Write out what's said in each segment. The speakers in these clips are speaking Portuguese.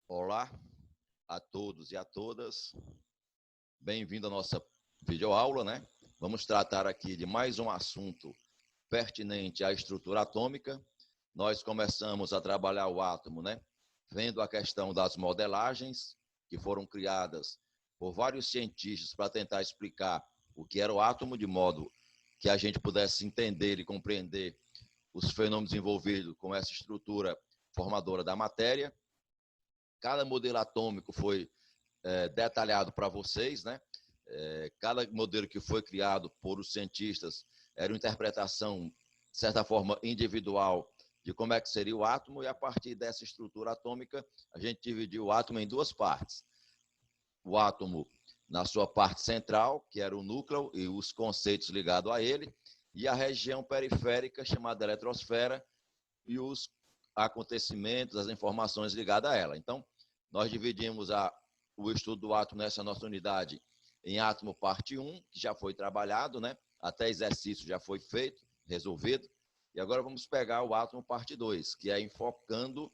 Olá a todos e a todas. Bem-vindo à nossa videoaula, né? Vamos tratar aqui de mais um assunto pertinente à estrutura atômica. Nós começamos a trabalhar o átomo, né? Vendo a questão das modelagens que foram criadas por vários cientistas para tentar explicar o que era o átomo, de modo que a gente pudesse entender e compreender os fenômenos envolvidos com essa estrutura formadora da matéria. Cada modelo atômico foi detalhado para vocês, né? Cada modelo que foi criado por os cientistas era uma interpretação, de certa forma, individual de como é que seria o átomo, e a partir dessa estrutura atômica, a gente dividiu o átomo em duas partes. O átomo na sua parte central, que era o núcleo e os conceitos ligados a ele, e a região periférica, chamada eletrosfera, e os acontecimentos, as informações ligadas a ela. Então, nós dividimos o estudo do átomo nessa nossa unidade em átomo parte 1, que já foi trabalhado, né? Até exercício já foi feito, resolvido. E agora vamos pegar o átomo parte 2, que é enfocando,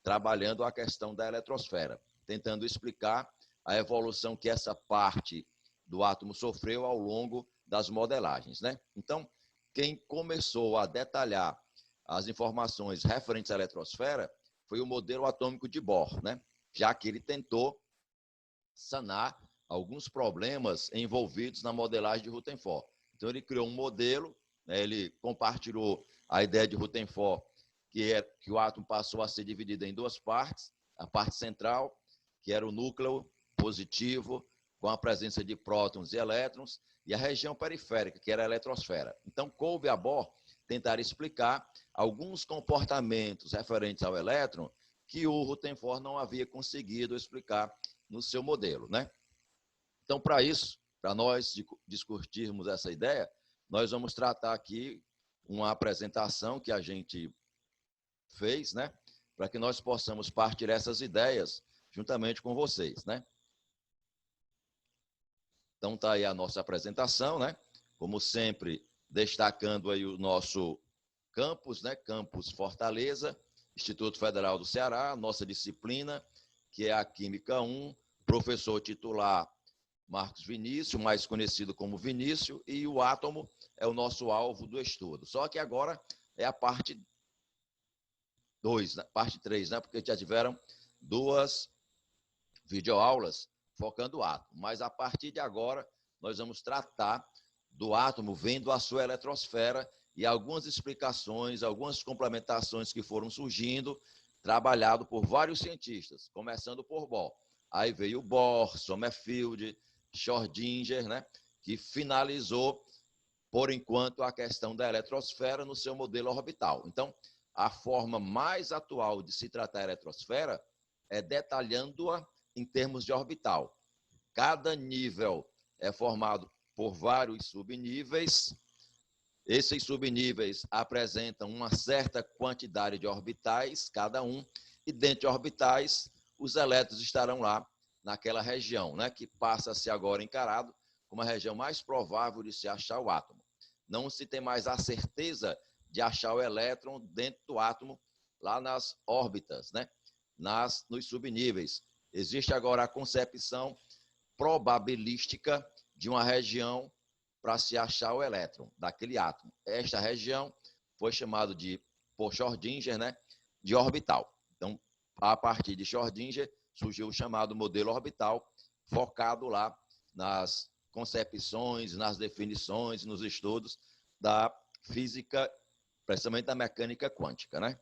trabalhando a questão da eletrosfera, tentando explicar a evolução que essa parte do átomo sofreu ao longo das modelagens, né? Então, quem começou a detalhar as informações referentes à eletrosfera foi o modelo atômico de Bohr, né? Já que ele tentou sanar alguns problemas envolvidos na modelagem de Rutherford. Então, ele criou um modelo, né? Ele compartilhou a ideia de Rutherford, que o átomo passou a ser dividido em duas partes, a parte central, que era o núcleo positivo, com a presença de prótons e elétrons, e a região periférica, que era a eletrosfera. Então, coube a Bohr tentar explicar alguns comportamentos referentes ao elétron que o Rutherford não havia conseguido explicar no seu modelo, né? Então, para isso, para nós discutirmos essa ideia, nós vamos tratar aqui uma apresentação que a gente fez, né? Para que nós possamos partilhar essas ideias juntamente com vocês, né? Então, está aí a nossa apresentação, né? Como sempre, destacando aí o nosso campus, né? Campus Fortaleza, Instituto Federal do Ceará, nossa disciplina, que é a Química 1, professor titular Marcos Vinícius, mais conhecido como Vinícius, e o átomo é o nosso alvo do estudo. Só que agora é a parte 2, né? Parte 3, né? Porque já tiveram duas videoaulas focando o átomo. Mas a partir de agora, nós vamos tratar do átomo vendo a sua eletrosfera e algumas explicações, algumas complementações que foram surgindo, trabalhado por vários cientistas, começando por Bohr. Aí veio Bohr, Sommerfeld, Schrödinger, né, que finalizou, por enquanto, a questão da eletrosfera no seu modelo orbital. Então, a forma mais atual de se tratar a eletrosfera é detalhando-a em termos de orbital. Cada nível é formado por vários subníveis. Esses subníveis apresentam uma certa quantidade de orbitais, cada um, e dentro de orbitais, os elétrons estarão lá naquela região, né, que passa a ser agora encarado como a região mais provável de se achar o átomo. Não se tem mais a certeza de achar o elétron dentro do átomo, lá nas órbitas, né, nos subníveis. Existe agora a concepção probabilística de uma região para se achar o elétron daquele átomo. Esta região foi chamada por Schrödinger, né, de orbital. Então, a partir de Schrödinger, surgiu o chamado modelo orbital, focado lá nas concepções, nas definições, nos estudos da física, principalmente da mecânica quântica, né?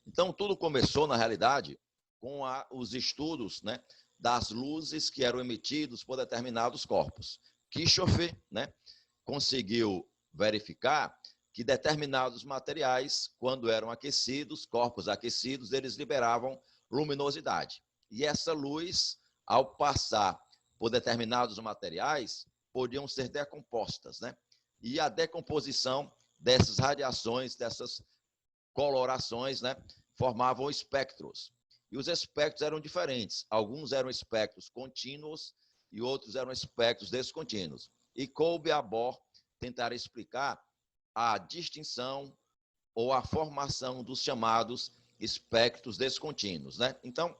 Então, tudo começou, na realidade, com os estudos, né, das luzes que eram emitidos por determinados corpos. Kirchhoff, né, conseguiu verificar que determinados materiais, quando eram aquecidos, corpos aquecidos, eles liberavam luminosidade. E essa luz, ao passar por determinados materiais, podiam ser decompostas, né? E a decomposição dessas radiações, dessas colorações, né, formavam espectros. E os espectros eram diferentes. Alguns eram espectros contínuos e outros eram espectros descontínuos. E coube a Bohr tentar explicar a distinção ou a formação dos chamados espectros descontínuos, né? Então,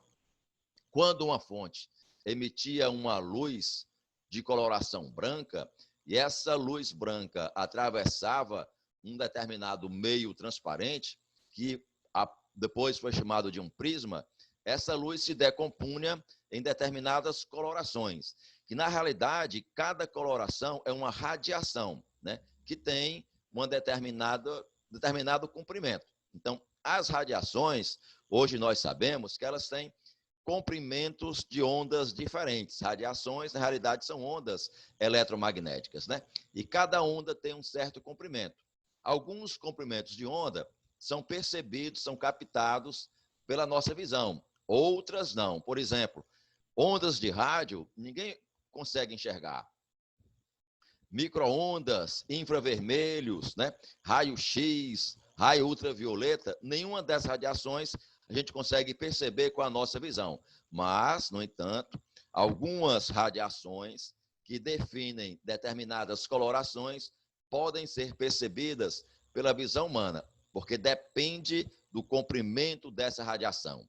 quando uma fonte emitia uma luz de coloração branca, e essa luz branca atravessava um determinado meio transparente, que depois foi chamado de um prisma, essa luz se decompunha em determinadas colorações, que na realidade cada coloração é uma radiação, né, que tem uma determinado comprimento. Então, as radiações, hoje nós sabemos que elas têm comprimentos de ondas diferentes. Radiações, na realidade, são ondas eletromagnéticas, né? E cada onda tem um certo comprimento. Alguns comprimentos de onda são percebidos, são captados pela nossa visão. Outras não. Por exemplo, ondas de rádio, ninguém consegue enxergar. Micro-ondas, infravermelhos, né? Raio-X, raio ultravioleta, nenhuma dessas radiações a gente consegue perceber com a nossa visão. Mas, no entanto, algumas radiações que definem determinadas colorações podem ser percebidas pela visão humana, porque depende do comprimento dessa radiação.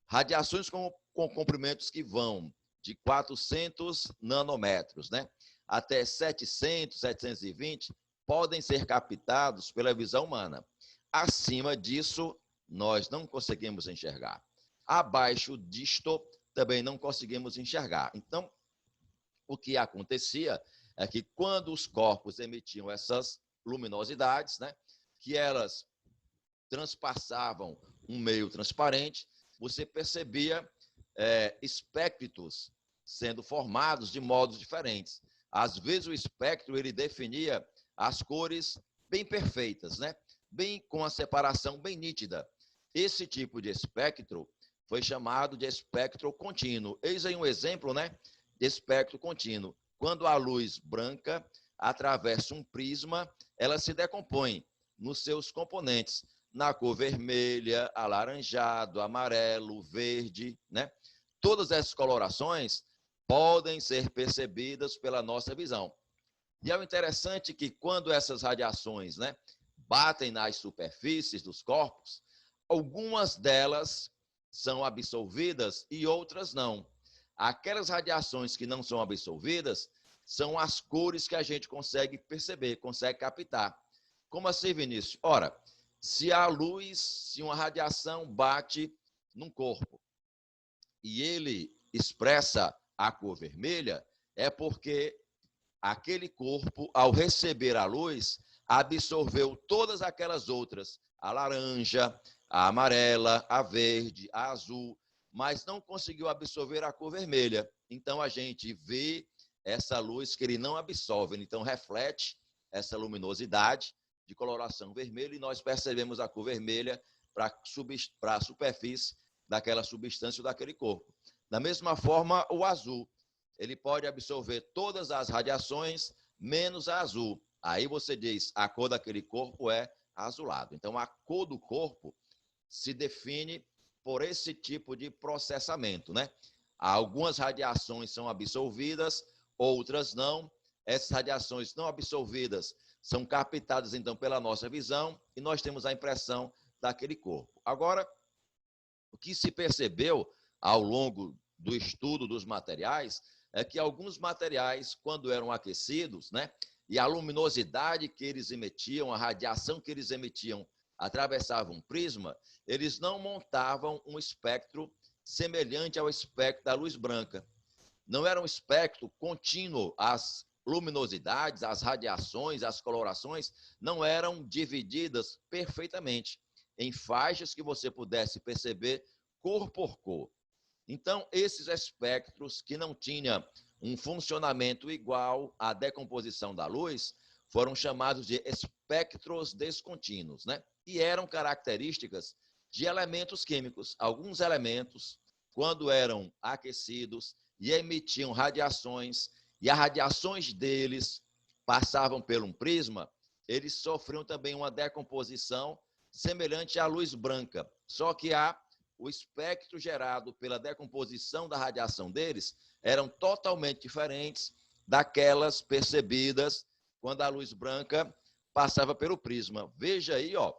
Radiações com comprimentos que vão de 400 nanômetros, né, até 700, 720, podem ser captados pela visão humana. Acima disso, nós não conseguimos enxergar. Abaixo disto, também não conseguimos enxergar. Então, o que acontecia é que quando os corpos emitiam essas luminosidades, né, que elas transpassavam um meio transparente, você percebia espectros sendo formados de modos diferentes. Às vezes o espectro ele definia as cores bem perfeitas, né? Bem com a separação bem nítida. Esse tipo de espectro foi chamado de espectro contínuo. Eis aí um exemplo, né, de espectro contínuo. Quando a luz branca atravessa um prisma, ela se decompõe nos seus componentes, na cor vermelha, alaranjado, amarelo, verde, né? Todas essas colorações podem ser percebidas pela nossa visão. E é o interessante que quando essas radiações, né, batem nas superfícies dos corpos, algumas delas são absorvidas e outras não. Aquelas radiações que não são absorvidas são as cores que a gente consegue perceber, consegue captar. Como assim, Vinícius? Ora, se a luz, se uma radiação bate num corpo e ele expressa a cor vermelha, é porque aquele corpo, ao receber a luz, absorveu todas aquelas outras, a laranja, a amarela, a verde, a azul, mas não conseguiu absorver a cor vermelha. Então, a gente vê essa luz que ele não absorve, então reflete essa luminosidade de coloração vermelha e nós percebemos a cor vermelha para a superfície daquela substância ou daquele corpo. Da mesma forma, o azul, ele pode absorver todas as radiações, menos a azul. Aí você diz, a cor daquele corpo é azulado. Então, a cor do corpo se define por esse tipo de processamento, né? Algumas radiações são absorvidas, outras não. Essas radiações não absorvidas são captadas, então, pela nossa visão e nós temos a impressão daquele corpo. Agora, o que se percebeu ao longo do estudo dos materiais é que alguns materiais, quando eram aquecidos, né, e a luminosidade que eles emitiam, a radiação que eles emitiam, atravessava um prisma, eles não montavam um espectro semelhante ao espectro da luz branca. Não era um espectro contínuo, as luminosidades, as radiações, as colorações não eram divididas perfeitamente em faixas que você pudesse perceber cor por cor. Então, esses espectros que não tinham um funcionamento igual à decomposição da luz foram chamados de espectros descontínuos, né? E eram características de elementos químicos. Alguns elementos, quando eram aquecidos e emitiam radiações, e as radiações deles passavam por um prisma, eles sofriam também uma decomposição semelhante à luz branca, só que o espectro gerado pela decomposição da radiação deles eram totalmente diferentes daquelas percebidas quando a luz branca passava pelo prisma. Veja aí, ó,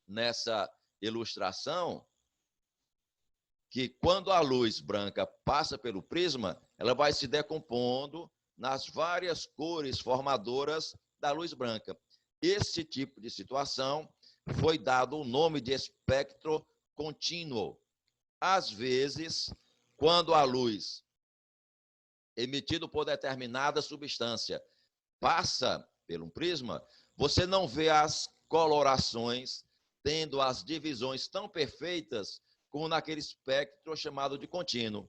nessa ilustração que quando a luz branca passa pelo prisma, ela vai se decompondo nas várias cores formadoras da luz branca. Esse tipo de situação foi dado o nome de espectro contínuo. Às vezes, quando a luz emitida por determinada substância passa pelo prisma, você não vê as colorações tendo as divisões tão perfeitas como naquele espectro chamado de contínuo.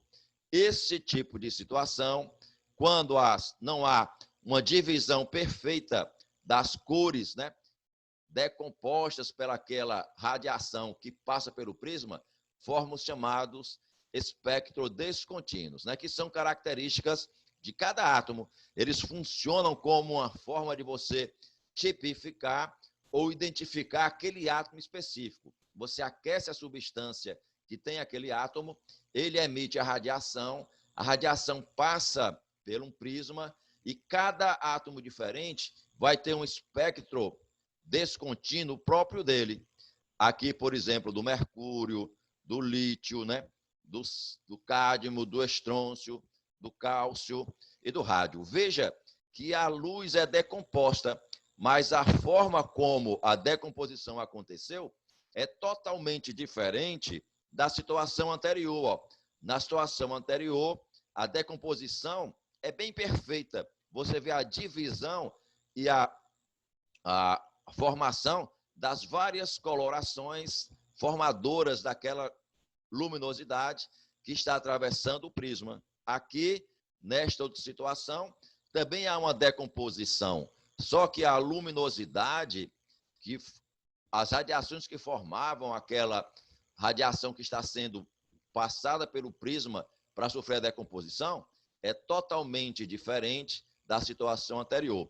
Esse tipo de situação, quando não há uma divisão perfeita das cores, né, decompostas pelaquela radiação que passa pelo prisma, formam os chamados espectros descontínuos, né, que são características de cada átomo. Eles funcionam como uma forma de você tipificar ou identificar aquele átomo específico. Você aquece a substância que tem aquele átomo, ele emite a radiação passa por um prisma e cada átomo diferente vai ter um espectro descontínuo próprio dele. Aqui, por exemplo, do mercúrio, do lítio, né? do cádmio, do estrôncio, do cálcio e do rádio. Veja que a luz é decomposta, mas a forma como a decomposição aconteceu é totalmente diferente da situação anterior. Ó. Na situação anterior, a decomposição é bem perfeita. Você vê a divisão e a formação das várias colorações formadoras daquela luminosidade que está atravessando o prisma. Aqui, nesta outra situação, também há uma decomposição, só que a luminosidade, as radiações que formavam aquela radiação que está sendo passada pelo prisma para sofrer a decomposição, é totalmente diferente da situação anterior.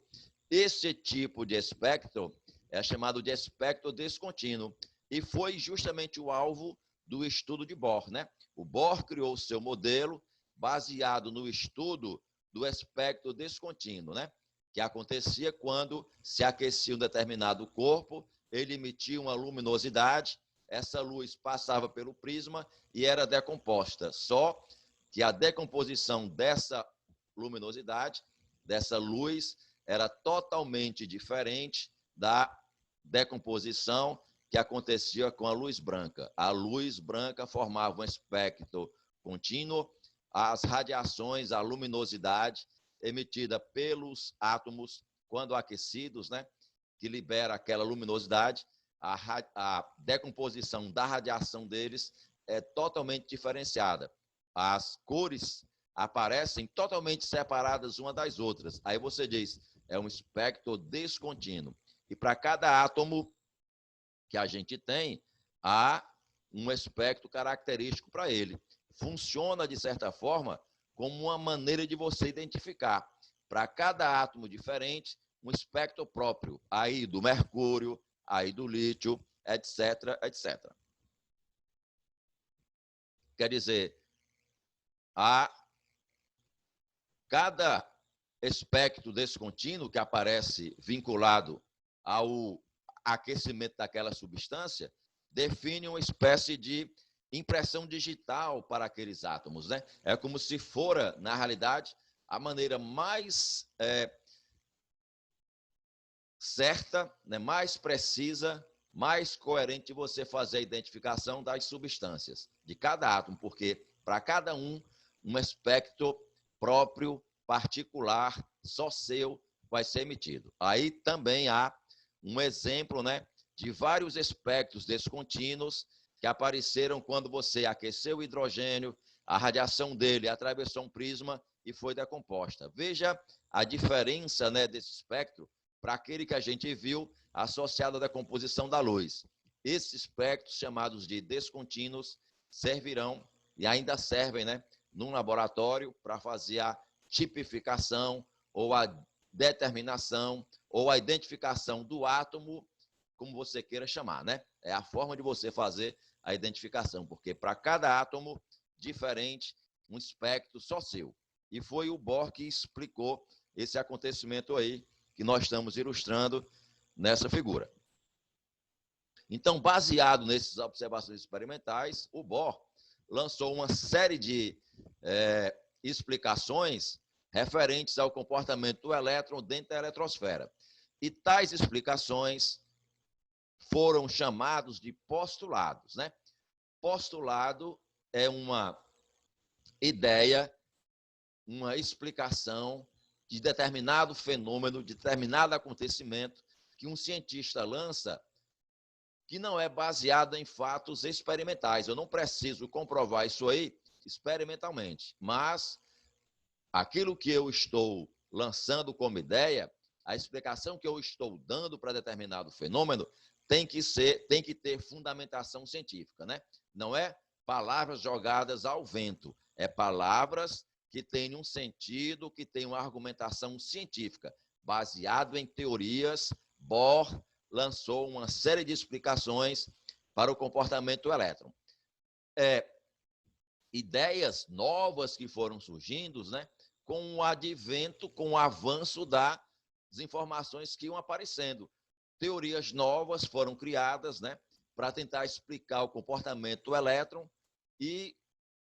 Esse tipo de espectro é chamado de espectro descontínuo e foi justamente o alvo do estudo de Bohr, né? O Bohr criou o seu modelo baseado no estudo do espectro descontínuo, né? Que acontecia quando se aquecia um determinado corpo, ele emitia uma luminosidade, essa luz passava pelo prisma e era decomposta. Só que a decomposição dessa luminosidade, dessa luz, era totalmente diferente da decomposição que acontecia com a luz branca. A luz branca formava um espectro contínuo, as radiações, a luminosidade emitida pelos átomos quando aquecidos, né, que libera aquela luminosidade, a decomposição da radiação deles é totalmente diferenciada. As cores aparecem totalmente separadas uma das outras. Aí você diz, é um espectro descontínuo. E para cada átomo que a gente tem, há um espectro característico para ele. Funciona, de certa forma, como uma maneira de você identificar, para cada átomo diferente, um espectro próprio, aí do mercúrio, aí do lítio, etc, etc. Quer dizer, cada espectro descontínuo que aparece vinculado ao aquecimento daquela substância define uma espécie de impressão digital para aqueles átomos, né? É como se fora, na realidade, a maneira mais certa, né, mais precisa, mais coerente de você fazer a identificação das substâncias de cada átomo, porque para cada um espectro próprio, particular, só seu, vai ser emitido. Aí também há um exemplo, né, de vários espectros descontínuos que apareceram quando você aqueceu o hidrogênio, a radiação dele atravessou um prisma e foi decomposta. Veja a diferença, né, desse espectro para aquele que a gente viu associado à decomposição da luz. Esses espectros, chamados de descontínuos, servirão e ainda servem, né, num laboratório para fazer a tipificação ou a determinação ou a identificação do átomo, como você queira chamar, né? É a forma de você fazer a identificação, porque para cada átomo diferente, um espectro só seu. E foi o Bohr que explicou esse acontecimento aí que nós estamos ilustrando nessa figura. Então, baseado nessas observações experimentais, o Bohr lançou uma série de explicações referentes ao comportamento do elétron dentro da eletrosfera. E tais explicações foram chamados de postulados, né? Postulado é uma ideia, uma explicação de determinado fenômeno, de determinado acontecimento que um cientista lança que não é baseado em fatos experimentais. Eu não preciso comprovar isso aí experimentalmente, mas aquilo que eu estou lançando como ideia, a explicação que eu estou dando para determinado fenômeno tem que ter fundamentação científica, né? Não é palavras jogadas ao vento, é palavras que têm um sentido, que têm uma argumentação científica, baseado em teorias. Bohr lançou uma série de explicações para o comportamento do elétron. Ideias novas que foram surgindo, né, com o advento, com o avanço das informações que iam aparecendo. Teorias novas foram criadas, né, para tentar explicar o comportamento do elétron, e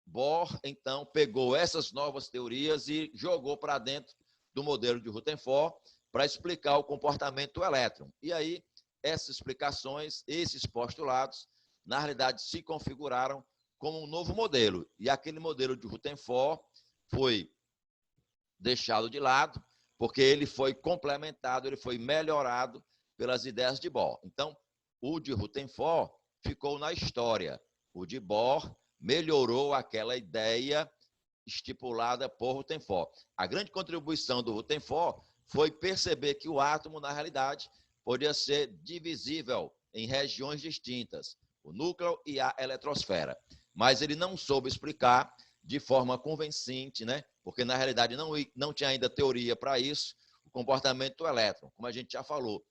Bohr, então, pegou essas novas teorias e jogou para dentro do modelo de Rutherford para explicar o comportamento do elétron. E aí, essas explicações, esses postulados, na realidade, se configuraram como um novo modelo. E aquele modelo de Rutherford foi deixado de lado, porque ele foi complementado, ele foi melhorado pelas ideias de Bohr. Então, o de Rutherford ficou na história. O de Bohr melhorou aquela ideia estipulada por Rutherford. A grande contribuição do Rutherford foi perceber que o átomo, na realidade, podia ser divisível em regiões distintas, o núcleo e a eletrosfera. Mas ele não soube explicar de forma convincente, né? Porque, na realidade, não tinha ainda teoria para isso, o comportamento do elétron. Como a gente já falou,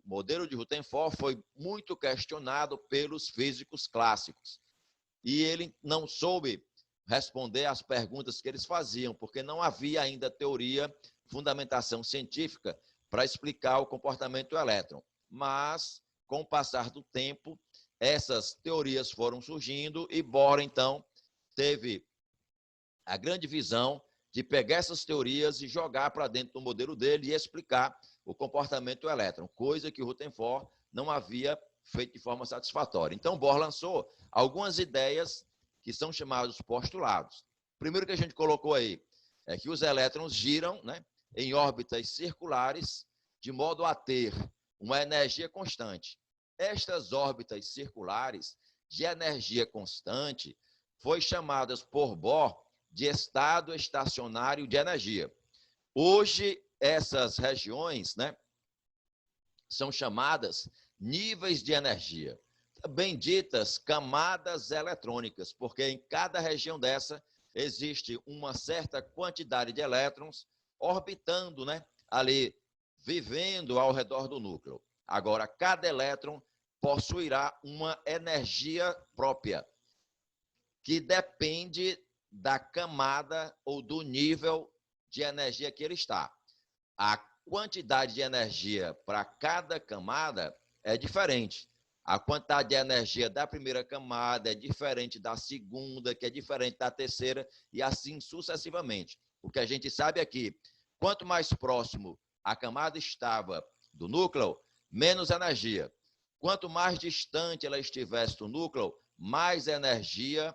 o modelo de Rutherford foi muito questionado pelos físicos clássicos. E ele não soube responder às perguntas que eles faziam, porque não havia ainda teoria, fundamentação científica para explicar o comportamento do elétron. Mas, com o passar do tempo, essas teorias foram surgindo e Bohr, então, teve a grande visão de pegar essas teorias e jogar para dentro do modelo dele e explicar o comportamento do elétron, coisa que Rutherford não havia feito de forma satisfatória. Então, Bohr lançou algumas ideias que são chamados postulados. O primeiro que a gente colocou aí é que os elétrons giram, né, em órbitas circulares, de modo a ter uma energia constante. Estas órbitas circulares de energia constante foi chamadas por Bohr de estado estacionário de energia. Hoje, essas regiões, né, são chamadas níveis de energia, também ditas camadas eletrônicas, porque em cada região dessa existe uma certa quantidade de elétrons orbitando, né, ali, vivendo ao redor do núcleo. Agora, cada elétron possuirá uma energia própria, que depende da camada ou do nível de energia que ele está. A quantidade de energia para cada camada é diferente. A quantidade de energia da primeira camada é diferente da segunda, que é diferente da terceira, e assim sucessivamente. O que a gente sabe é que, quanto mais próximo a camada estava do núcleo, menos energia. Quanto mais distante ela estivesse do núcleo, mais energia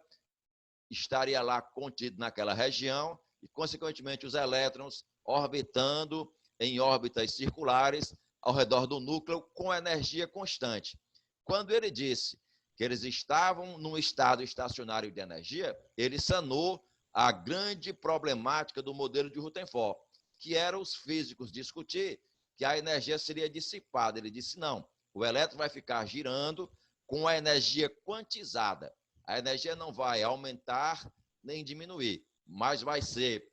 estaria lá contido naquela região e, consequentemente, os elétrons orbitando em órbitas circulares ao redor do núcleo com energia constante. Quando ele disse que eles estavam num estado estacionário de energia, ele sanou a grande problemática do modelo de Rutherford, que era os físicos discutir que a energia seria dissipada. Ele disse, não, o elétron vai ficar girando com a energia quantizada. A energia não vai aumentar nem diminuir, mas vai ser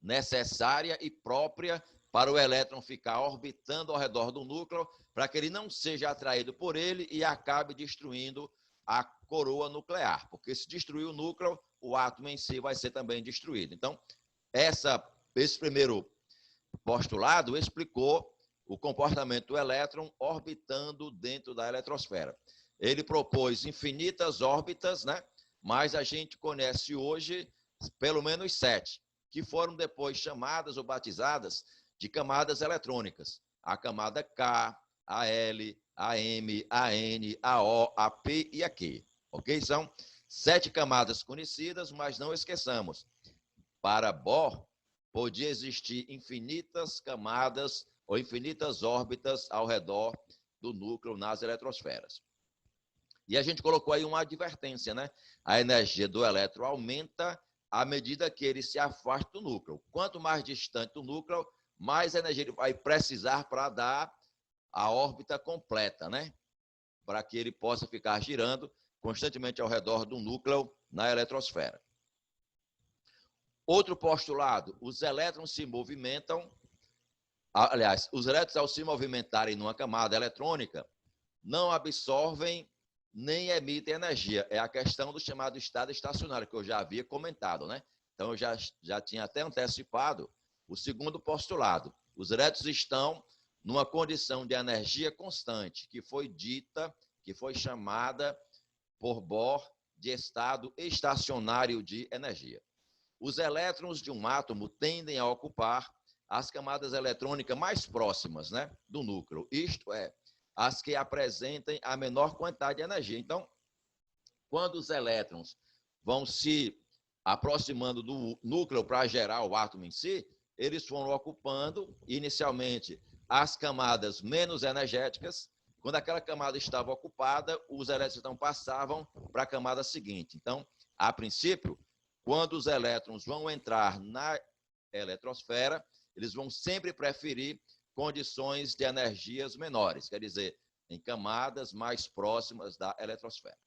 necessária e própria para o elétron ficar orbitando ao redor do núcleo, para que ele não seja atraído por ele e acabe destruindo a coroa nuclear, porque se destruir o núcleo, o átomo em si vai ser também destruído. Então, esse primeiro postulado explicou o comportamento do elétron orbitando dentro da eletrosfera. Ele propôs infinitas órbitas, né? Mas a gente conhece hoje pelo menos 7, que foram depois chamadas ou batizadas de camadas eletrônicas. A camada K, a L, a M, a N, a O, a P e a Q. Ok? São 7 camadas conhecidas, mas não esqueçamos, para Bohr, podia existir infinitas camadas ou infinitas órbitas ao redor do núcleo nas eletrosferas. E a gente colocou aí uma advertência, né? A energia do elétron aumenta à medida que ele se afasta do núcleo. Quanto mais distante do núcleo, mais energia ele vai precisar para dar a órbita completa, né? Para que ele possa ficar girando constantemente ao redor do núcleo na eletrosfera. Outro postulado, os elétrons se movimentam, aliás, os elétrons ao se movimentarem numa camada eletrônica, não absorvem nem emitem energia. É a questão do chamado estado estacionário, que eu já havia comentado, né? Então, eu já tinha até antecipado o segundo postulado. Os elétrons estão numa condição de energia constante, que foi dita, que foi chamada por Bohr de estado estacionário de energia. Os elétrons de um átomo tendem a ocupar as camadas eletrônicas mais próximas, né, do núcleo, isto é, as que apresentem a menor quantidade de energia. Então, quando os elétrons vão se aproximando do núcleo para gerar o átomo em si, eles foram ocupando inicialmente as camadas menos energéticas. Quando aquela camada estava ocupada, os elétrons então passavam para a camada seguinte. Então, a princípio, quando os elétrons vão entrar na eletrosfera, eles vão sempre preferir condições de energias menores, quer dizer, em camadas mais próximas da eletrosfera.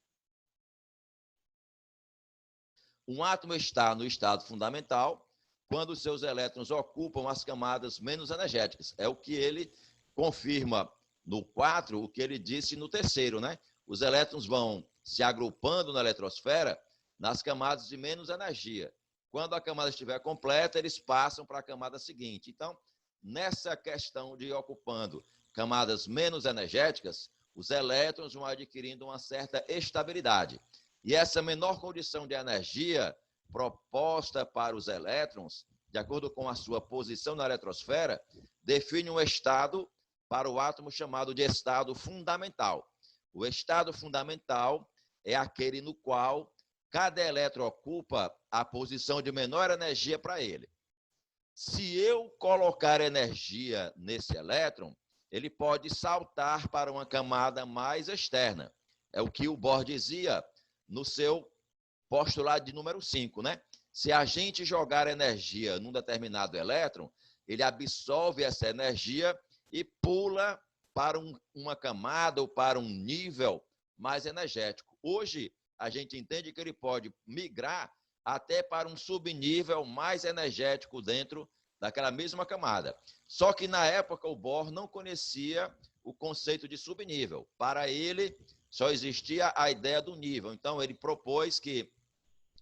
Um átomo está no estado fundamental quando os seus elétrons ocupam as camadas menos energéticas. É o que ele confirma no 4, o que ele disse no terceiro, né? Os elétrons vão se agrupando na eletrosfera nas camadas de menos energia. Quando a camada estiver completa, eles passam para a camada seguinte. Então, nessa questão de ocupando camadas menos energéticas, os elétrons vão adquirindo uma certa estabilidade. E essa menor condição de energia proposta para os elétrons, de acordo com a sua posição na eletrosfera, define um estado para o átomo chamado de estado fundamental. O estado fundamental é aquele no qual cada elétron ocupa a posição de menor energia para ele. Se eu colocar energia nesse elétron, ele pode saltar para uma camada mais externa. É o que o Bohr dizia no seu postulado de número 5, né? Se a gente jogar energia num determinado elétron, ele absorve essa energia e pula para uma camada ou para um nível mais energético. Hoje, a gente entende que ele pode migrar até para um subnível mais energético dentro daquela mesma camada. Só que, na época, o Bohr não conhecia o conceito de subnível. Para ele, só existia a ideia do nível. Então, ele propôs que,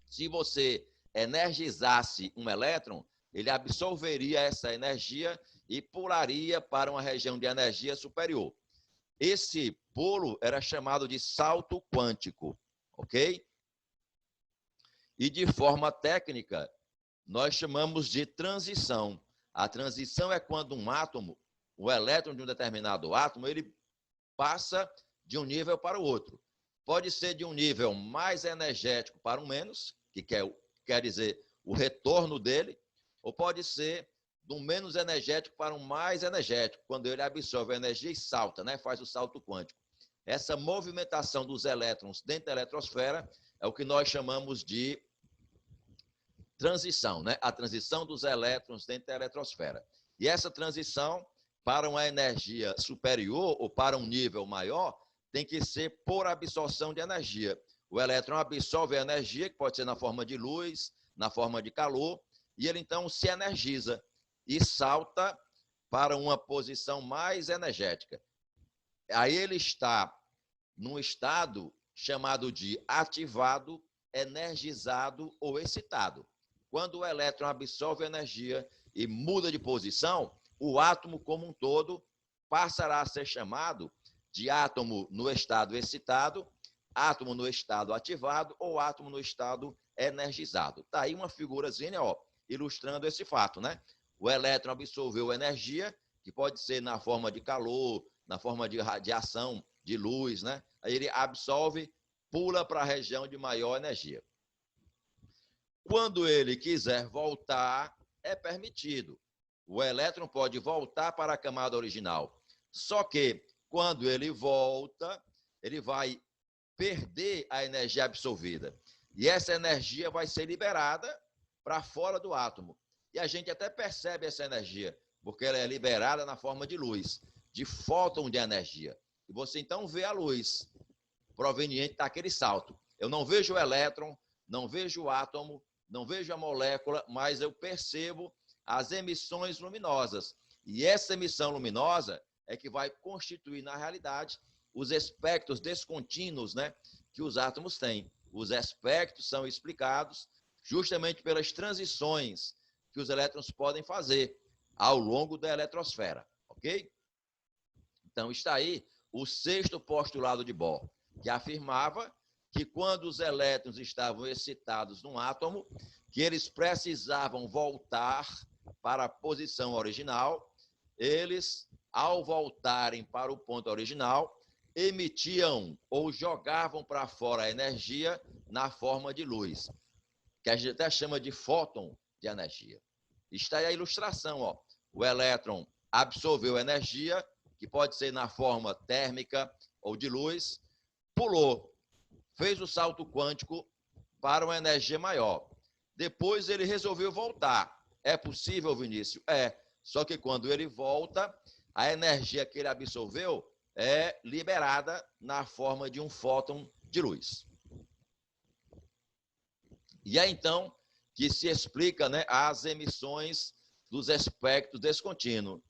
se você energizasse um elétron, ele absorveria essa energia e pularia para uma região de energia superior. Esse pulo era chamado de salto quântico, ok? E, de forma técnica, nós chamamos de transição. A transição é quando um átomo, o elétron de um determinado átomo, ele passa de um nível para o outro. Pode ser de um nível mais energético para um menos, que quer dizer o retorno dele, ou pode ser de um menos energético para um mais energético, quando ele absorve a energia e salta, né? Faz o salto quântico. Essa movimentação dos elétrons dentro da eletrosfera é o que nós chamamos de transição, né? A transição dos elétrons dentro da eletrosfera. E essa transição para uma energia superior ou para um nível maior tem que ser por absorção de energia. O elétron absorve a energia, que pode ser na forma de luz, na forma de calor, e ele então se energiza e salta para uma posição mais energética. Aí ele está num estado chamado de ativado, energizado ou excitado. Quando o elétron absorve energia e muda de posição, o átomo como um todo passará a ser chamado de átomo no estado excitado, átomo no estado ativado ou átomo no estado energizado. Está aí uma figurazinha, ó, ilustrando esse fato, né? O elétron absorveu energia, que pode ser na forma de calor, na forma de radiação, de luz, né? Aí ele absorve, pula para a região de maior energia. Quando ele quiser voltar, é permitido. O elétron pode voltar para a camada original. Só que, quando ele volta, ele vai perder a energia absorvida. E essa energia vai ser liberada para fora do átomo. E a gente até percebe essa energia, porque ela é liberada na forma de luz, de fóton de energia. E você então vê a luz proveniente daquele salto. Eu não vejo o elétron, não vejo o átomo, não vejo a molécula, mas eu percebo as emissões luminosas. E essa emissão luminosa é que vai constituir, na realidade, os espectros descontínuos, né, que os átomos têm. Os espectros são explicados justamente pelas transições que os elétrons podem fazer ao longo da eletrosfera, ok? Então, está aí o sexto postulado de Bohr, que afirmava que quando os elétrons estavam excitados num átomo, que eles precisavam voltar para a posição original, eles, ao voltarem para o ponto original, emitiam ou jogavam para fora a energia na forma de luz, que a gente até chama de fóton de energia. Está aí a ilustração, ó. O elétron absorveu energia, que pode ser na forma térmica ou de luz, pulou, fez o salto quântico para uma energia maior. Depois ele resolveu voltar. É possível, Vinícius? É. Só que quando ele volta, a energia que ele absorveu é liberada na forma de um fóton de luz. E é então que se explica, né, as emissões dos espectros descontínuos,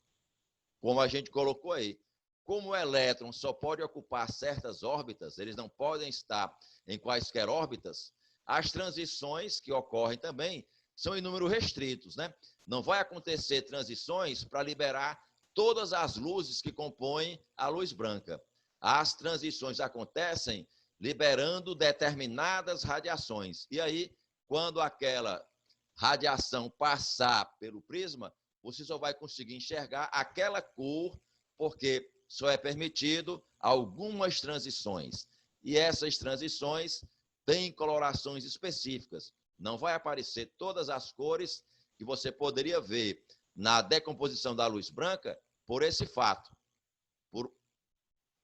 como a gente colocou aí. Como o elétron só pode ocupar certas órbitas, eles não podem estar em quaisquer órbitas, as transições que ocorrem também são em número restritos, né? Não vai acontecer transições para liberar todas as luzes que compõem a luz branca. As transições acontecem liberando determinadas radiações. E aí, quando aquela radiação passar pelo prisma, você só vai conseguir enxergar aquela cor, porque só é permitido algumas transições. E essas transições têm colorações específicas. Não vai aparecer todas as cores que você poderia ver na decomposição da luz branca por esse fato,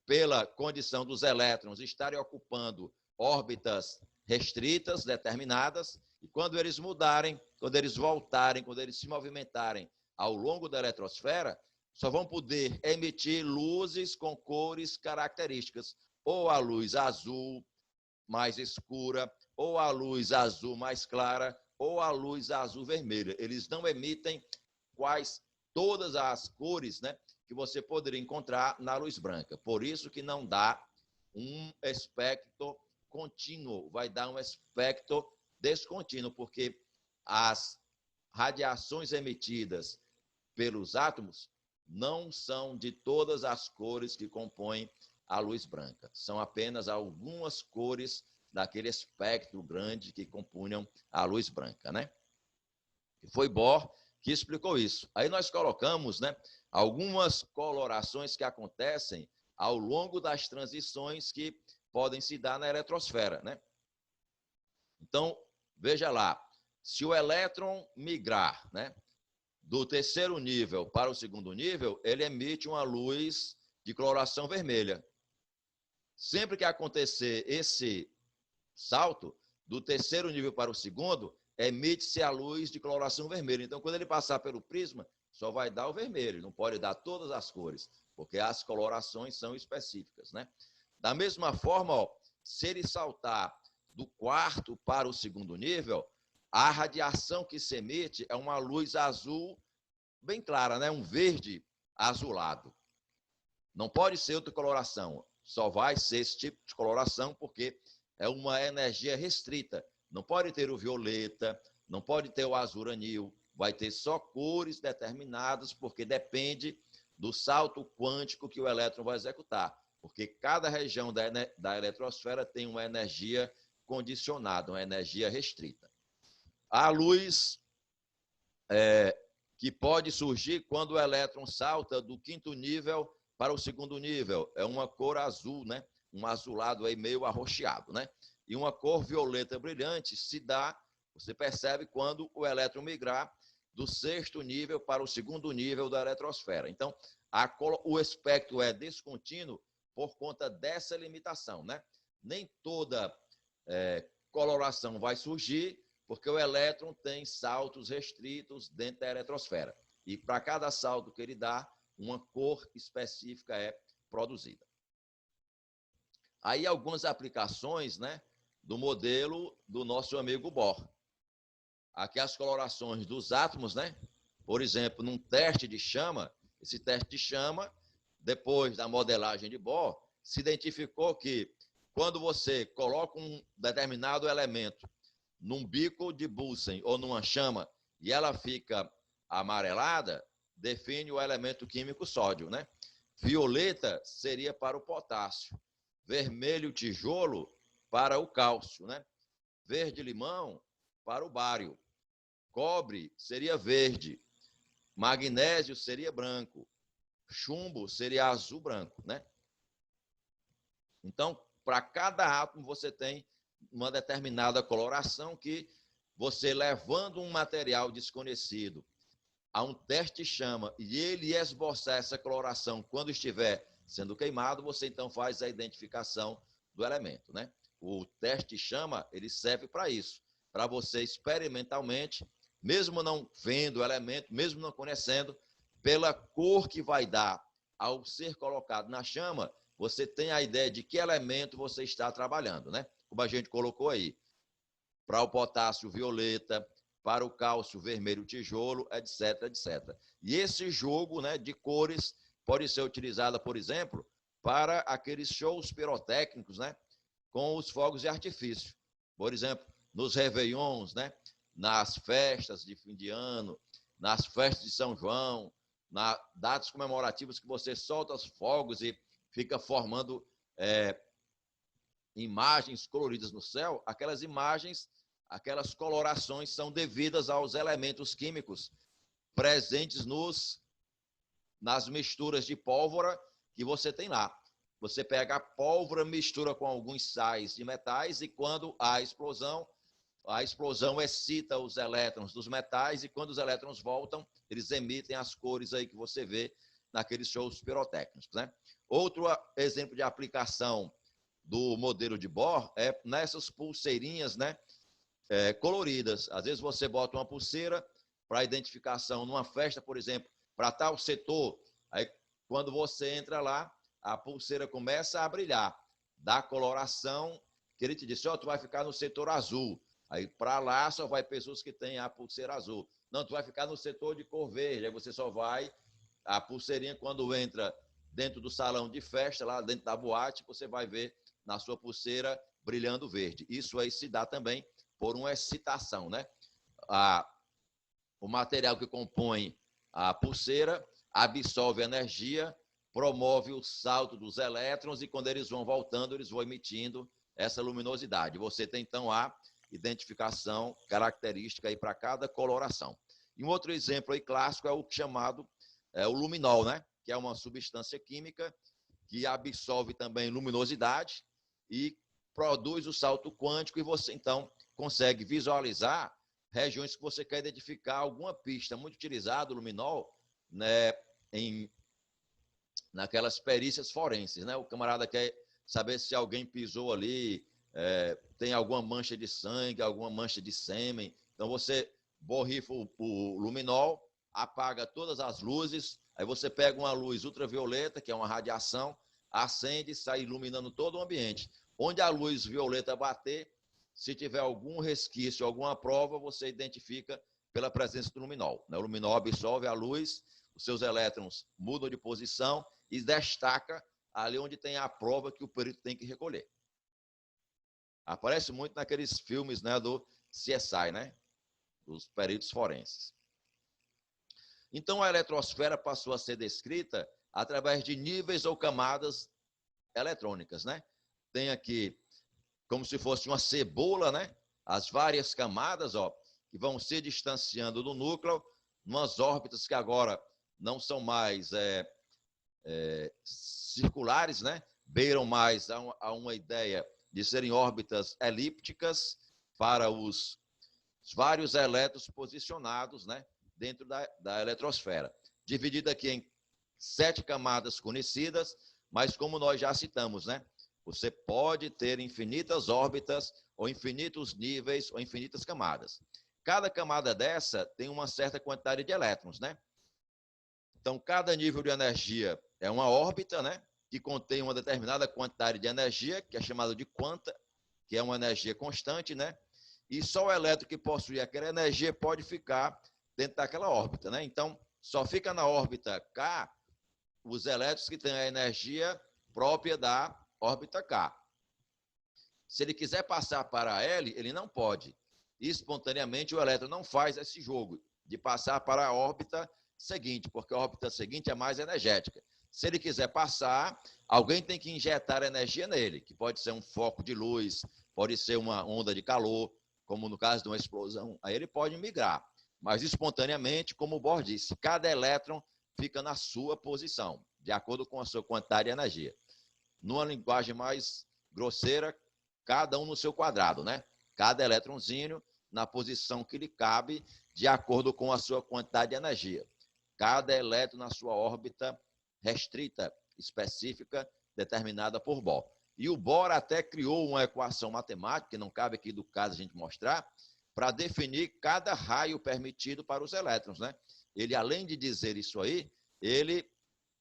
pela condição dos elétrons estarem ocupando órbitas restritas, determinadas, e quando eles mudarem, quando eles voltarem, quando eles se movimentarem ao longo da eletrosfera, só vão poder emitir luzes com cores características, ou a luz azul mais escura, ou a luz azul mais clara, ou a luz azul vermelha. Eles não emitem todas as cores, né, que você poderia encontrar na luz branca. Por isso que não dá um espectro contínuo, vai dar um espectro descontínuo, porque as radiações emitidas pelos átomos não são de todas as cores que compõem a luz branca. São apenas algumas cores daquele espectro grande que compunham a luz branca, né? E foi Bohr que explicou isso. Aí nós colocamos, né, algumas colorações que acontecem ao longo das transições que podem se dar na eletrosfera, né? Então, veja lá, se o elétron migrar, né, do terceiro nível para o segundo nível, ele emite uma luz de coloração vermelha. Sempre que acontecer esse salto, do terceiro nível para o segundo, emite-se a luz de coloração vermelha. Então, quando ele passar pelo prisma, só vai dar o vermelho, não pode dar todas as cores, porque as colorações são específicas, né? Da mesma forma, ó, se ele saltar do quarto para o segundo nível, a radiação que se emite é uma luz azul bem clara, né? Um verde azulado. Não pode ser outra coloração, só vai ser esse tipo de coloração, porque é uma energia restrita. Não pode ter o violeta, não pode ter o azul anil, vai ter só cores determinadas, porque depende do salto quântico que o elétron vai executar, porque cada região da eletrosfera tem uma energia condicionada, uma energia restrita. A luz que pode surgir quando o elétron salta do quinto nível para o segundo nível. É uma cor azul, né? Um azulado aí meio arroxeado, né? E uma cor violeta brilhante se dá, você percebe, quando o elétron migrar do sexto nível para o segundo nível da eletrosfera. Então, o espectro é descontínuo por conta dessa limitação, né? Nem toda coloração vai surgir, porque o elétron tem saltos restritos dentro da eletrosfera. E para cada salto que ele dá, uma cor específica é produzida. Aí algumas aplicações, né, do modelo do nosso amigo Bohr. Aqui as colorações dos átomos, né? Por exemplo, num teste de chama, esse teste de chama, depois da modelagem de Bohr, se identificou que quando você coloca um determinado elemento num bico de Bunsen ou numa chama e ela fica amarelada, define o elemento químico sódio, né? Violeta seria para o potássio, vermelho tijolo para o cálcio, né? Verde limão para o bário, cobre seria verde, magnésio seria branco, chumbo seria azul branco, né? Então, para cada átomo você tem uma determinada coloração que você, levando um material desconhecido a um teste de chama e ele esboçar essa coloração quando estiver sendo queimado, você então faz a identificação do elemento, né? O teste de chama, ele serve para isso, para você experimentalmente, mesmo não vendo o elemento, mesmo não conhecendo, pela cor que vai dar ao ser colocado na chama, você tem a ideia de que elemento você está trabalhando, né? Como a gente colocou aí, para o potássio violeta, para o cálcio vermelho tijolo, etc, etc. E esse jogo, né, de cores pode ser utilizado, por exemplo, para aqueles shows pirotécnicos, né, com os fogos de artifício. Por exemplo, nos réveillons, né, nas festas de fim de ano, nas festas de São João, nas datas comemorativas que você solta os fogos e fica formando imagens coloridas no céu, aquelas imagens, aquelas colorações são devidas aos elementos químicos presentes nas misturas de pólvora que você tem lá. Você pega a pólvora, mistura com alguns sais de metais e quando há a explosão excita os elétrons dos metais e quando os elétrons voltam, eles emitem as cores aí que você vê naqueles shows pirotécnicos, né? Outro exemplo de aplicação do modelo de Bohr é nessas pulseirinhas, né, coloridas. Às vezes você bota uma pulseira para identificação numa festa, por exemplo, para tal setor. Aí, quando você entra lá, a pulseira começa a brilhar, dá coloração que ele te disse, tu vai ficar no setor azul. Aí, para lá, só vai pessoas que têm a pulseira azul. Não, tu vai ficar no setor de cor verde. Aí você só vai, a pulseirinha, quando entra dentro do salão de festa, lá dentro da boate, você vai ver na sua pulseira brilhando verde. Isso aí se dá também por uma excitação, né? O material que compõe a pulseira absorve energia, promove o salto dos elétrons e quando eles vão voltando, eles vão emitindo essa luminosidade. Você tem, então, a identificação característica aí para cada coloração. E um outro exemplo aí clássico é o chamado o luminol, né? Que é uma substância química que absorve também luminosidade e produz o salto quântico e você, então, consegue visualizar regiões que você quer identificar alguma pista. Muito utilizado o luminol, né, naquelas perícias forenses, né? O camarada quer saber se alguém pisou ali, tem alguma mancha de sangue, alguma mancha de sêmen. Então, você borrifa o luminol, apaga todas as luzes, aí você pega uma luz ultravioleta, que é uma radiação, acende e sai iluminando todo o ambiente. Onde a luz violeta bater, se tiver algum resquício, alguma prova, você identifica pela presença do luminol. O luminol absorve a luz, os seus elétrons mudam de posição e destaca ali onde tem a prova que o perito tem que recolher. Aparece muito naqueles filmes, né, do CSI, né, dos peritos forenses. Então, a eletrosfera passou a ser descrita através de níveis ou camadas eletrônicas, né? Tem aqui como se fosse uma cebola, né? As várias camadas, ó, que vão se distanciando do núcleo, umas órbitas que agora não são mais circulares, né? Beiram mais a uma ideia de serem órbitas elípticas para os vários elétrons posicionados, né? Dentro da eletrosfera. Dividida aqui em 7 camadas conhecidas, mas como nós já citamos, né? Você pode ter infinitas órbitas, ou infinitos níveis, ou infinitas camadas. Cada camada dessa tem uma certa quantidade de elétrons, né? Então, cada nível de energia é uma órbita, né? Que contém uma determinada quantidade de energia, que é chamada de quanta, que é uma energia constante, né? E só o elétron que possui aquela energia pode ficar dentro daquela órbita, né? Então, só fica na órbita K os elétrons que têm a energia própria da órbita K. Se ele quiser passar para L, ele não pode. Espontaneamente, o elétron não faz esse jogo de passar para a órbita seguinte, porque a órbita seguinte é mais energética. Se ele quiser passar, alguém tem que injetar energia nele, que pode ser um foco de luz, pode ser uma onda de calor, como no caso de uma explosão. Aí ele pode migrar. Mas espontaneamente, como o Bohr disse, cada elétron fica na sua posição, de acordo com a sua quantidade de energia. Numa linguagem mais grosseira, cada um no seu quadrado, né? Cada elétronzinho na posição que lhe cabe, de acordo com a sua quantidade de energia. Cada elétron na sua órbita restrita, específica, determinada por Bohr. E o Bohr até criou uma equação matemática, que não cabe aqui do caso a gente mostrar, para definir cada raio permitido para os elétrons, né? Ele, além de dizer isso aí, ele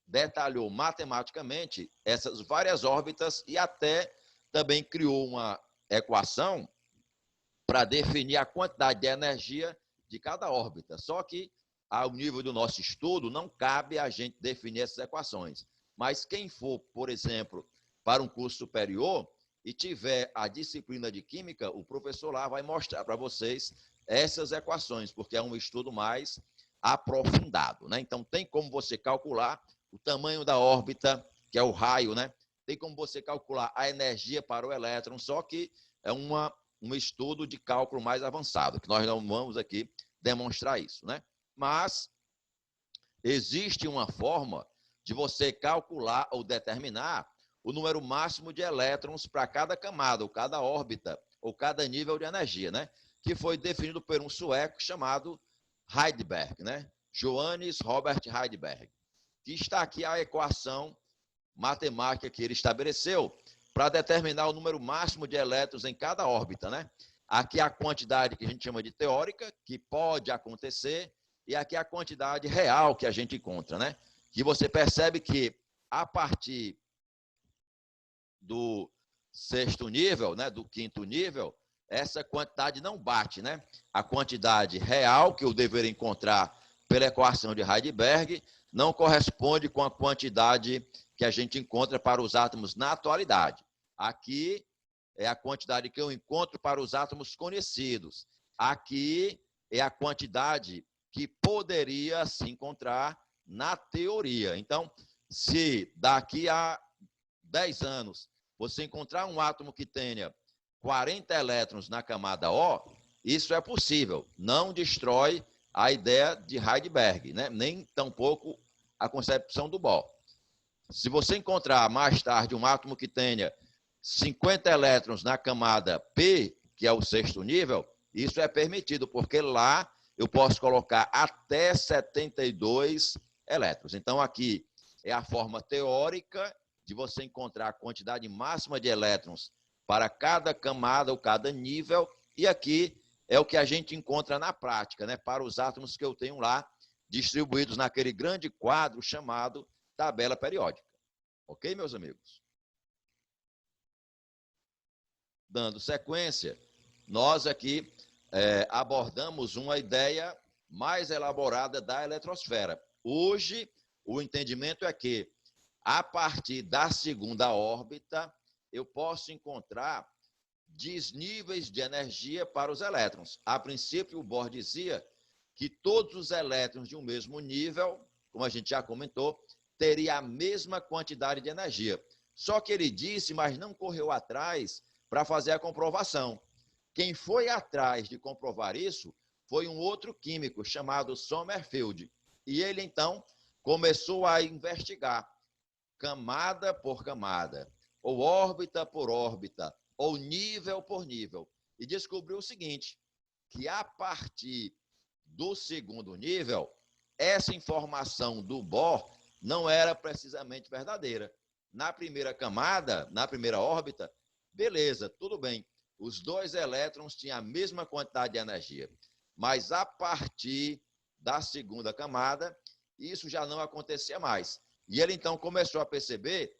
detalhou matematicamente essas várias órbitas e até também criou uma equação para definir a quantidade de energia de cada órbita. Só que, ao nível do nosso estudo, não cabe a gente definir essas equações. Mas quem for, por exemplo, para um curso superior e tiver a disciplina de química, o professor lá vai mostrar para vocês essas equações, porque é um estudo mais aprofundado, né? Então, tem como você calcular o tamanho da órbita, que é o raio, né? Tem como você calcular a energia para o elétron, só que é um estudo de cálculo mais avançado, que nós não vamos aqui demonstrar isso, né? Mas existe uma forma de você calcular ou determinar o número máximo de elétrons para cada camada, ou cada órbita, ou cada nível de energia, né? Que foi definido por um sueco chamado Heisenberg, né? Johannes Robert Heisenberg. Que está aqui a equação matemática que ele estabeleceu para determinar o número máximo de elétrons em cada órbita, né? Aqui a quantidade que a gente chama de teórica, que pode acontecer, e aqui a quantidade real que a gente encontra, né? Que você percebe que a partir do sexto nível, né, do quinto nível, essa quantidade não bate, né? A quantidade real que eu deveria encontrar pela equação de Heisenberg não corresponde com a quantidade que a gente encontra para os átomos na atualidade. Aqui é a quantidade que eu encontro para os átomos conhecidos. Aqui é a quantidade que poderia se encontrar na teoria. Então, se daqui a 10 anos você encontrar um átomo que tenha 40 elétrons na camada O, isso é possível. Não destrói a ideia de Heisenberg, né? Nem tampouco a concepção do Bohr. Se você encontrar mais tarde um átomo que tenha 50 elétrons na camada P, que é o sexto nível, isso é permitido, porque lá eu posso colocar até 72 elétrons. Então, aqui é a forma teórica de você encontrar a quantidade máxima de elétrons para cada camada ou cada nível, e aqui é o que a gente encontra na prática, né, para os átomos que eu tenho lá, distribuídos naquele grande quadro chamado tabela periódica. Ok, meus amigos? Dando sequência, nós aqui abordamos uma ideia mais elaborada da eletrosfera. Hoje, o entendimento é que, a partir da segunda órbita, eu posso encontrar desníveis de energia para os elétrons. A princípio, o Bohr dizia que todos os elétrons de um mesmo nível, como a gente já comentou, teria a mesma quantidade de energia. Só que ele disse, mas não correu atrás para fazer a comprovação. Quem foi atrás de comprovar isso foi um outro químico chamado Sommerfeld. E ele, então, começou a investigar camada por camada, ou órbita por órbita, ou nível por nível. E descobriu o seguinte, que a partir do segundo nível, essa informação do Bohr não era precisamente verdadeira. Na primeira camada, na primeira órbita, beleza, tudo bem. Os dois elétrons tinham a mesma quantidade de energia. Mas a partir da segunda camada, isso já não acontecia mais. E ele então começou a perceber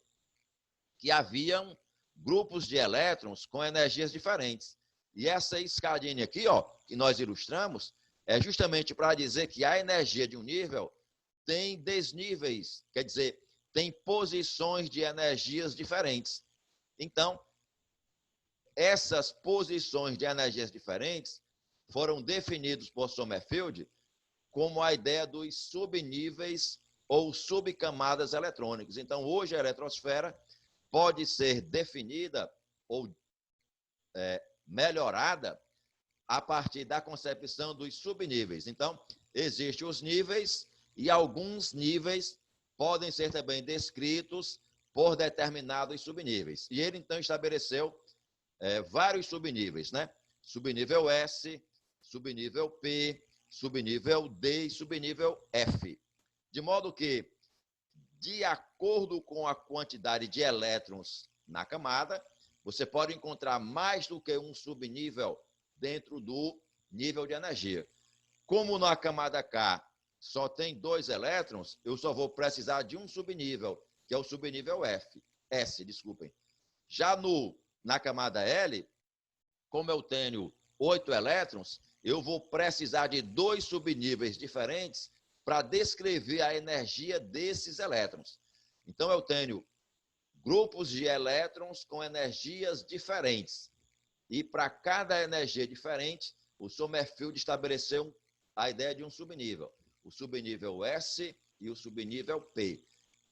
que haviam grupos de elétrons com energias diferentes. E essa escadinha aqui, ó, que nós ilustramos, é justamente para dizer que a energia de um nível tem desníveis, quer dizer, tem posições de energias diferentes. Então, essas posições de energias diferentes foram definidos por Sommerfeld como a ideia dos subníveis ou subcamadas eletrônicas. Então, hoje a eletrosfera pode ser definida ou melhorada a partir da concepção dos subníveis. Então, existem os níveis e alguns níveis podem ser também descritos por determinados subníveis. E ele, então, estabeleceu vários subníveis, né? Subnível S, subnível P, subnível D e subnível F. De modo que, de acordo com a quantidade de elétrons na camada, você pode encontrar mais do que um subnível dentro do nível de energia. Como na camada K só tem 2 elétrons, eu só vou precisar de um subnível, que é o subnível S, desculpem. Já na camada L, como eu tenho 8 elétrons, eu vou precisar de 2 subníveis diferentes para descrever a energia desses elétrons. Então, eu tenho grupos de elétrons com energias diferentes. E para cada energia diferente, o Sommerfeld estabeleceu a ideia de um subnível. O subnível S e o subnível P.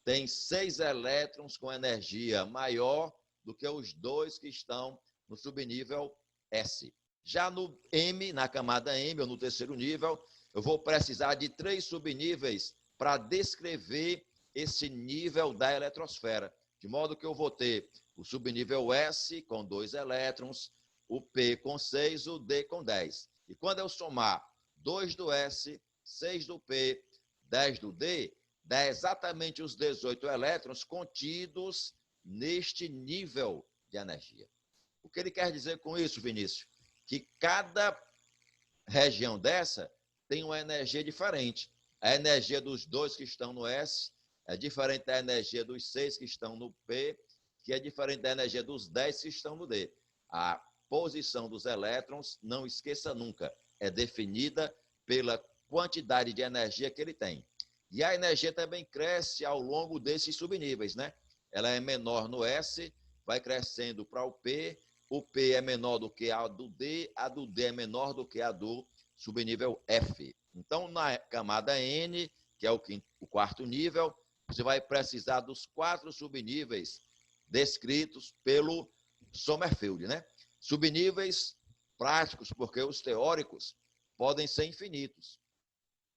Tem 6 elétrons com energia maior do que os 2 que estão no subnível S. Já no M, na camada M, ou no terceiro nível, eu vou precisar de 3 subníveis para descrever esse nível da eletrosfera. De modo que eu vou ter o subnível S com 2 elétrons, o P com 6, o D com 10. E quando eu somar 2 do S, 6 do P, 10 do D, dá exatamente os 18 elétrons contidos neste nível de energia. O que ele quer dizer com isso, Vinícius? Que cada região dessa tem uma energia diferente. A energia dos 2 que estão no S é diferente da energia dos 6 que estão no P, que é diferente da energia dos 10 que estão no D. A posição dos elétrons, não esqueça nunca, é definida pela quantidade de energia que ele tem. E a energia também cresce ao longo desses subníveis, né? Ela é menor no S, vai crescendo para o P é menor do que a do D é menor do que a do subnível F. Então, na camada N, que é o quarto nível, você vai precisar dos 4 subníveis descritos pelo Sommerfeld, né? Subníveis práticos, porque os teóricos podem ser infinitos.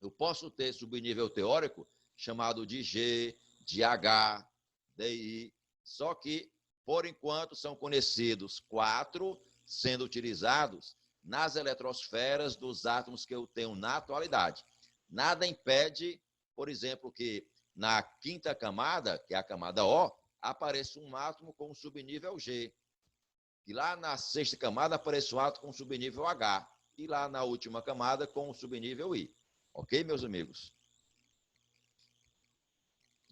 Eu posso ter subnível teórico chamado de G, de H, de I, só que, por enquanto, são conhecidos 4, sendo utilizados nas eletrosferas dos átomos que eu tenho na atualidade. Nada impede, por exemplo, que na quinta camada, que é a camada O, apareça um átomo com subnível G. E lá na sexta camada apareça um átomo com subnível H. E lá na última camada com subnível I. Ok, meus amigos?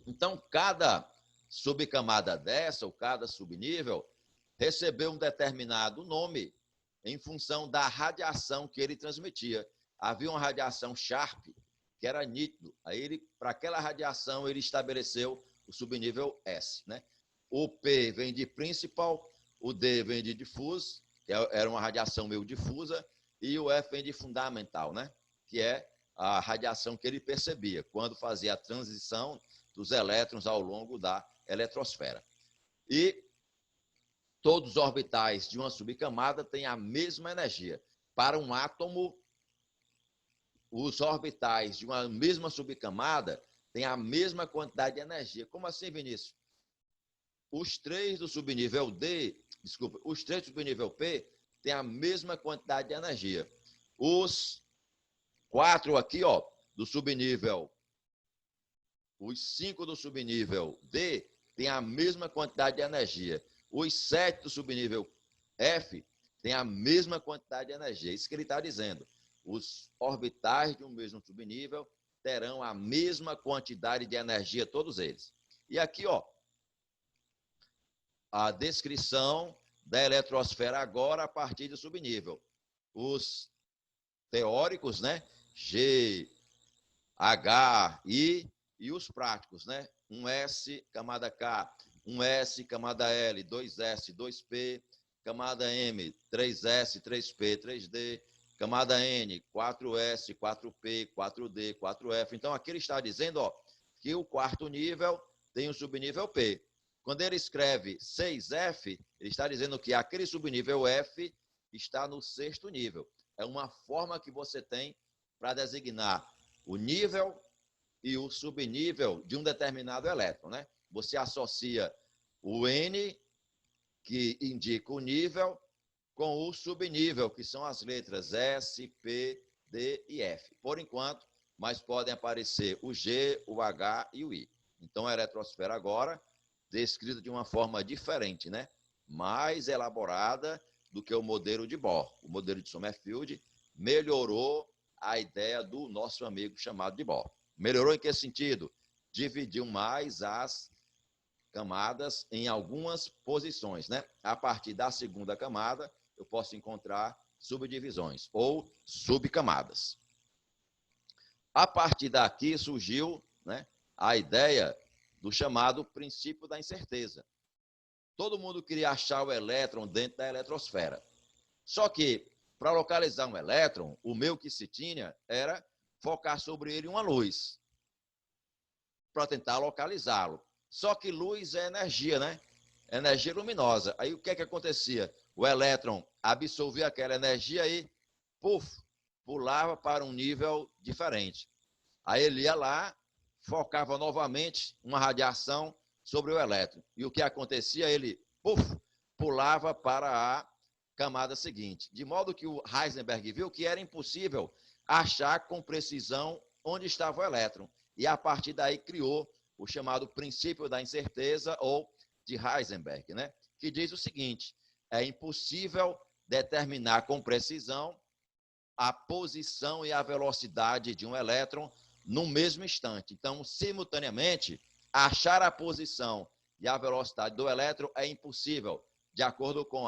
Então, cada subcamada dessa, ou cada subnível, recebeu um determinado nome em função da radiação que ele transmitia. Havia uma radiação Sharp, que era nítido. Aí, para aquela radiação, ele estabeleceu o subnível S, né? O P vem de principal, o D vem de diffuse, que era uma radiação meio difusa, e o F vem de fundamental, né? Que é a radiação que ele percebia quando fazia a transição dos elétrons ao longo da eletrosfera. E todos os orbitais de uma subcamada têm a mesma energia. Para um átomo, os orbitais de uma mesma subcamada têm a mesma quantidade de energia. Como assim, Vinícius? Os três do subnível D, desculpa, os três do subnível P têm a mesma quantidade de energia. Os 4 aqui, ó, do subnível, os 5 do subnível D têm a mesma quantidade de energia. Os 7 do subnível F têm a mesma quantidade de energia. Isso que ele está dizendo. Os orbitais de um mesmo subnível terão a mesma quantidade de energia, todos eles. E aqui, ó, a descrição da eletrosfera agora a partir do subnível. Os teóricos, né? G, H, I e os práticos, né? 1S, camada K, 1S, camada L, 2S, 2P, camada M, 3S, 3P, 3D, camada N, 4S, 4P, 4D, 4F. Então, aqui ele está dizendo, ó, que o quarto nível tem o subnível P. Quando ele escreve 6F, ele está dizendo que aquele subnível F está no sexto nível. É uma forma que você tem para designar o nível e o subnível de um determinado elétron, né? Você associa o N, que indica o nível, com o subnível, que são as letras S, P, D e F. Por enquanto, mas podem aparecer o G, o H e o I. Então, a eletrosfera agora, descrita de uma forma diferente, né? Mais elaborada do que o modelo de Bohr. O modelo de Sommerfeld melhorou a ideia do nosso amigo chamado de Bohr. Melhorou em que sentido? Dividiu mais as camadas em algumas posições, né? A partir da segunda camada, eu posso encontrar subdivisões ou subcamadas. A partir daqui surgiu, né, a ideia do chamado princípio da incerteza. Todo mundo queria achar o elétron dentro da eletrosfera. Só que, para localizar um elétron, o meu que se tinha era focar sobre ele uma luz, para tentar localizá-lo. Só que luz é energia, né? Energia luminosa. Aí o que é que acontecia? O elétron absorvia aquela energia e, pulava para um nível diferente. Aí ele ia lá, focava novamente uma radiação sobre o elétron. E o que acontecia? Ele, pulava para a camada seguinte. De modo que o Heisenberg viu que era impossível achar com precisão onde estava o elétron. E a partir daí criou o chamado princípio da incerteza, ou de Heisenberg, né? Que diz o seguinte: é impossível determinar com precisão a posição e a velocidade de um elétron no mesmo instante. Então, simultaneamente, achar a posição e a velocidade do elétron é impossível, de acordo com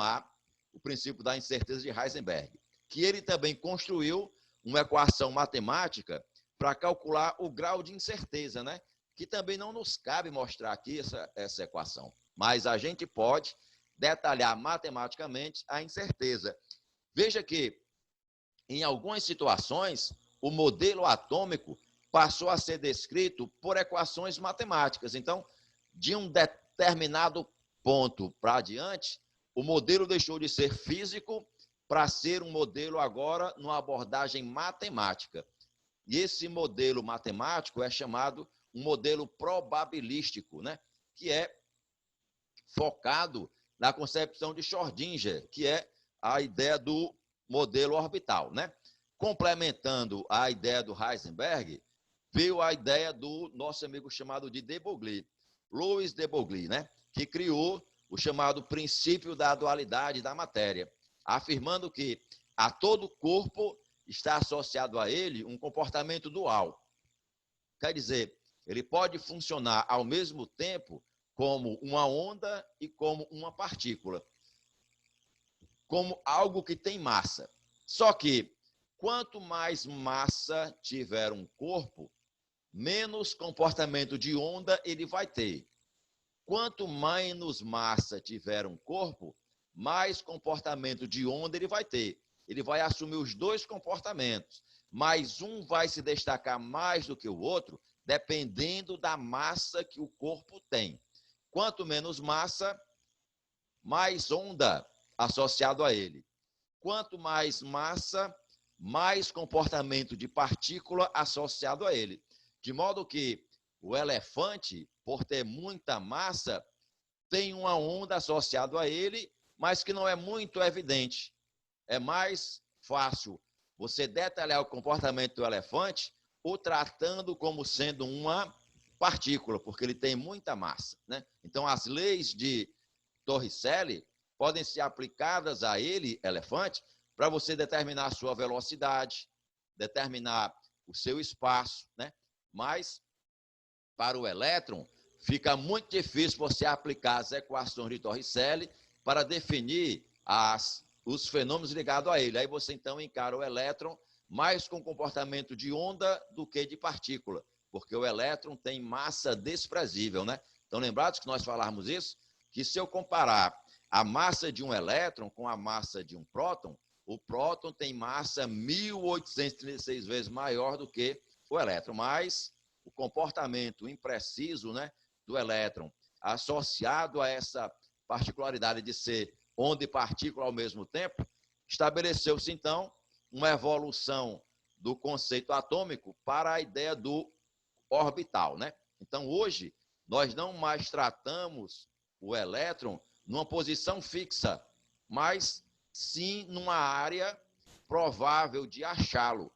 o princípio da incerteza de Heisenberg, que ele também construiu uma equação matemática para calcular o grau de incerteza, né? Que também não nos cabe mostrar aqui essa equação, mas a gente pode detalhar matematicamente a incerteza. Veja que, em algumas situações, o modelo atômico passou a ser descrito por equações matemáticas. Então, de um determinado ponto para adiante, o modelo deixou de ser físico para ser um modelo agora numa abordagem matemática. E esse modelo matemático é chamado um modelo probabilístico, né? Que é focado na concepção de Schrödinger, que é a ideia do modelo orbital, né? Complementando a ideia do Heisenberg, veio a ideia do nosso amigo chamado de de Broglie, Louis de Broglie, né? Que criou o chamado princípio da dualidade da matéria, afirmando que a todo corpo está associado a ele um comportamento dual. Quer dizer, ele pode funcionar ao mesmo tempo como uma onda e como uma partícula, como algo que tem massa. Só que, quanto mais massa tiver um corpo, menos comportamento de onda ele vai ter. Quanto menos massa tiver um corpo, mais comportamento de onda ele vai ter. ele vai assumir os dois comportamentos, mas um vai se destacar mais do que o outro, dependendo da massa que o corpo tem. Quanto menos massa, mais onda associado a ele. Quanto mais massa, mais comportamento de partícula associado a ele. De modo que o elefante, por ter muita massa, tem uma onda associada a ele, mas que não é muito evidente. É mais fácil você detalhar o comportamento do elefante o tratando como sendo uma partícula, porque ele tem muita massa, né? Então, as leis de Torricelli podem ser aplicadas a ele, elefante, para você determinar a sua velocidade, determinar o seu espaço, né? Mas, para o elétron, fica muito difícil você aplicar as equações de Torricelli para definir os fenômenos ligados a ele. Aí você, então, encara o elétron mais com comportamento de onda do que de partícula, porque o elétron tem massa desprezível, né? Então, lembrados que nós falamos isso? Que se eu comparar a massa de um elétron com a massa de um próton, o próton tem massa 1.836 vezes maior do que o elétron, mas o comportamento impreciso, né, do elétron, associado a essa particularidade de ser onda e partícula ao mesmo tempo, estabeleceu-se, então, uma evolução do conceito atômico para a ideia do orbital, né? Então, hoje, nós não mais tratamos o elétron numa posição fixa, mas sim numa área provável de achá-lo.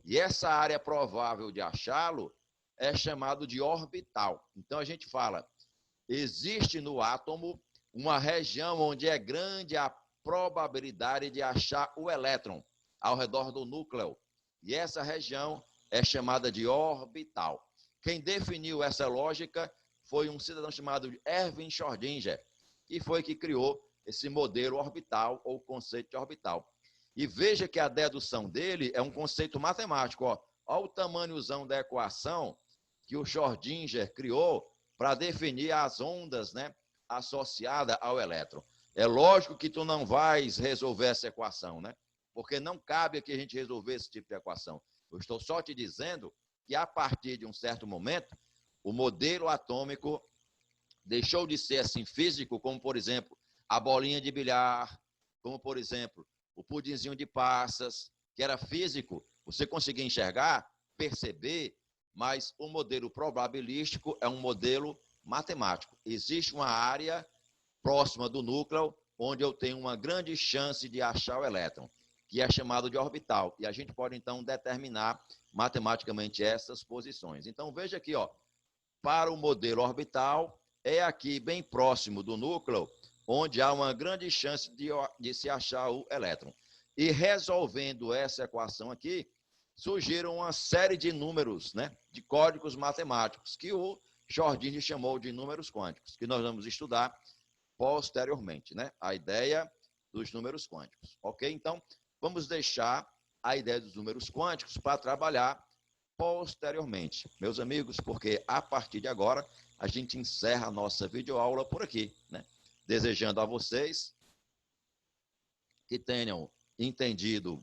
E essa área provável de achá-lo é chamado de orbital. Então, a gente fala, existe no átomo uma região onde é grande a probabilidade de achar o elétron ao redor do núcleo. E essa região é chamada de orbital. Quem definiu essa lógica foi um cidadão chamado Erwin Schrödinger, que foi que criou esse modelo orbital, ou conceito de orbital. E veja que a dedução dele é um conceito matemático. Olha o tamanhozão da equação que o Schrödinger criou para definir as ondas, né, associadas ao elétron. É lógico que tu não vais resolver essa equação, né? Porque não cabe aqui a gente resolver esse tipo de equação. Eu estou só te dizendo que, a partir de um certo momento, o modelo atômico deixou de ser assim físico, como, por exemplo, a bolinha de bilhar, como, por exemplo, o pudinzinho de passas, que era físico, você conseguia enxergar, perceber, mas o modelo probabilístico é um modelo matemático. Existe uma área próxima do núcleo onde eu tenho uma grande chance de achar o elétron, que é chamado de orbital. E a gente pode, então, determinar matematicamente essas posições. Então, veja aqui, ó, para o modelo orbital, é aqui bem próximo do núcleo, onde há uma grande chance de se achar o elétron. E resolvendo essa equação aqui, surgiram uma série de números, né, de códigos matemáticos, que o Schrödinger chamou de números quânticos, que nós vamos estudar posteriormente, né? A ideia dos números quânticos, ok? Então, vamos deixar a ideia dos números quânticos para trabalhar posteriormente, meus amigos, porque a partir de agora a gente encerra a nossa videoaula por aqui, né? Desejando a vocês que tenham entendido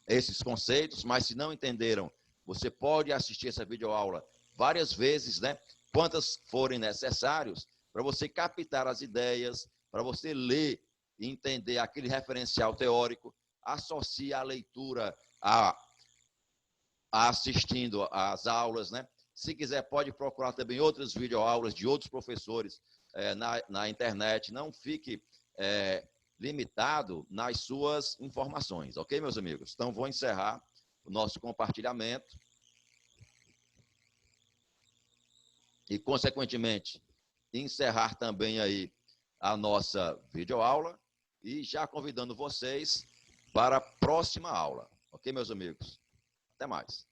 esses conceitos, mas se não entenderam, você pode assistir essa videoaula várias vezes, né? Quantas forem necessários, para você captar as ideias, para você ler e entender aquele referencial teórico, associe a leitura a assistindo às aulas, né? Se quiser, pode procurar também outras videoaulas de outros professores na internet. Não fique limitado nas suas informações, ok, meus amigos? Então, vou encerrar o nosso compartilhamento e, consequentemente, encerrar também aí a nossa videoaula e já convidando vocês para a próxima aula, ok, meus amigos? Até mais.